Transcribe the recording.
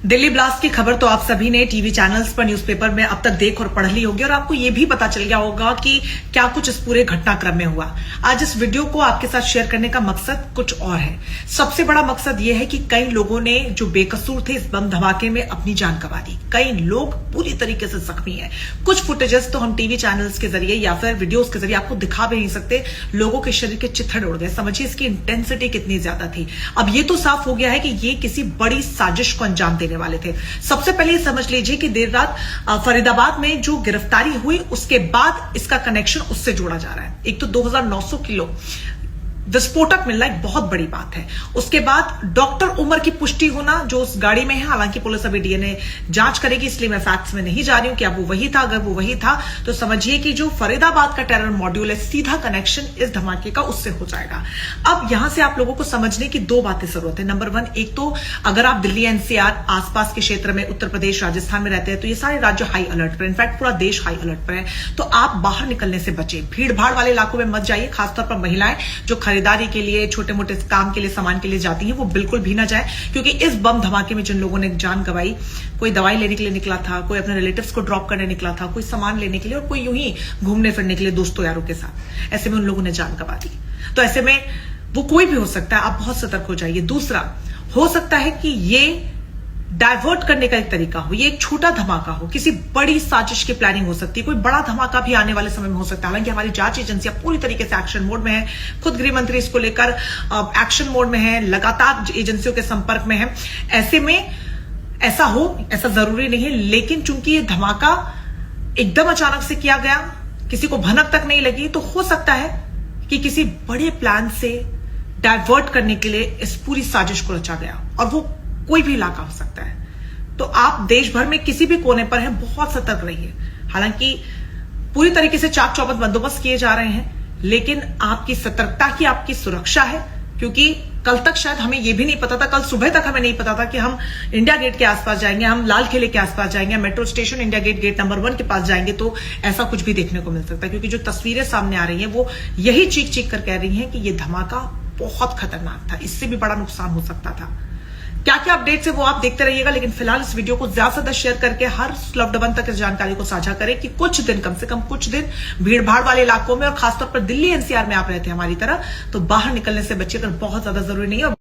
Delhi blast की खबर तो आप सभी ने टीवी चैनल्स पर, न्यूज़पेपर में अब तक देख और पढ़ ली होगी और आपको यह भी पता चल गया होगा कि क्या कुछ इस पूरे घटनाक्रम में हुआ। आज इस वीडियो को आपके साथ शेयर करने का मकसद कुछ और है। सबसे बड़ा मकसद यह है कि कई लोगों ने जो बेकसूर थे इस बम धमाके में अपनी जान गंवा दी। कई लोग पूरी तरीके से जख्मी हैं। कुछ फुटेजेस तो हम टीवी चैनल्स के जरिए या फिर वीडियोस के जरिए आपको दिखा भी नहीं सकते। लोगों के शरीर के चित्थड़ उड़ गए। समझिए इसकी इंटेंसिटी कितनी ज्यादा थी। अब ये तो साफ हो गया है कि ये किसी बड़ी साजिश को अंजाम देने वाले थे। सबसे पहले ये समझ लीजिए कि देर रात फरीदाबाद में जो गिरफ्तारी हुई उसके बाद इसका कनेक्शन उससे जोड़ा जा रहा है। एक तो 2900 किलो विस्फोटक मिलना एक बहुत बड़ी बात है। उसके बाद डॉक्टर उमर की पुष्टि होना जो उस गाड़ी में है। हालांकि पुलिस अभी डीएनए जांच करेगी, इसलिए मैं फैक्ट्स में नहीं जा रही हूं कि अब वो वही था। अगर वो वही था तो समझिए कि जो फरीदाबाद का टेरर मॉड्यूल है सीधा कनेक्शन इस धमाके का उससे हो जाएगा। अब यहां से आप लोगों को समझने की दो बातें जरूरत है। नंबर 1, एक तो अगर आप दिल्ली एनसीआर आसपास के क्षेत्र में, उत्तर प्रदेश, राजस्थान में रहते हैं तो ये सारे राज्य हाई अलर्ट पर, इनफैक्ट पूरा देश हाई अलर्ट पर है। तो आप बाहर निकलने से बचे, भीड़ भाड़ वाले इलाकों में मत जाइए। खासतौर पर महिलाएं जो खरीदारी के लिए, छोटे मोटे काम के लिए, सामान के लिए जाती हैं, वो बिल्कुल भी ना जाए। क्योंकि इस बम धमाके में जिन लोगों ने जान गंवाई, कोई दवाई लेने के लिए निकला था, कोई अपने रिलेटिव्स को ड्रॉप करने निकला था, कोई सामान लेने के लिए और कोई यूं ही घूमने फिरने के लिए दोस्तों यारों के साथ, ऐसे में उन लोगों ने जान गंवा दी। तो ऐसे में वो कोई भी हो सकता है, आप बहुत सतर्क हो जाइए। दूसरा, हो सकता है कि ये डाइवर्ट करने का एक तरीका हो, ये एक छोटा धमाका हो, किसी बड़ी साजिश की प्लानिंग हो सकती है। कोई बड़ा धमाका भी आने वाले समय में हो सकता है। हालांकि हमारी जांच एजेंसियां पूरी तरीके से एक्शन मोड में है। खुद गृह मंत्री इसको लेकर एक्शन मोड में है, लगातार एजेंसियों के संपर्क में है। ऐसे में ऐसा हो, ऐसा जरूरी नहीं है, लेकिन चूंकि ये धमाका एकदम अचानक से किया गया, किसी को भनक तक नहीं लगी, तो हो सकता है कि किसी बड़े प्लान से डाइवर्ट करने के लिए इस पूरी साजिश को रचा गया और वो कोई भी इलाका हो सकता है। तो आप देश भर में किसी भी कोने पर हैं, बहुत सतर्क रहिए। हालांकि पूरी तरीके से चाक चौबंद बंदोबस्त किए जा रहे हैं, लेकिन आपकी सतर्कता की, आपकी सुरक्षा है। क्योंकि कल तक शायद हमें यह भी नहीं पता था, कल सुबह तक हमें नहीं पता था कि हम इंडिया गेट के आसपास जाएंगे, हम लाल किले के आसपास जाएंगे, metro station India gate, gate number 1 के पास जाएंगे तो ऐसा कुछ भी देखने को मिल सकता है। क्योंकि जो तस्वीरें सामने आ रही हैं वो यही चीख चीख कर कह रही हैं कि यह धमाका बहुत खतरनाक था, इससे भी बड़ा नुकसान हो सकता था। क्या क्या अपडेट्स है वो आप देखते रहिएगा, लेकिन फिलहाल इस वीडियो को ज्यादा से ज्यादा शेयर करके हर लव्ड वन तक इस जानकारी को साझा करें कि कुछ दिन, कम से कम कुछ दिन भीड़ भाड़ वाले इलाकों में और खासतौर पर दिल्ली एनसीआर में आप रहते हैं हमारी तरह, तो बाहर निकलने से बचिए अगर बहुत ज्यादा जरूरी नहीं है।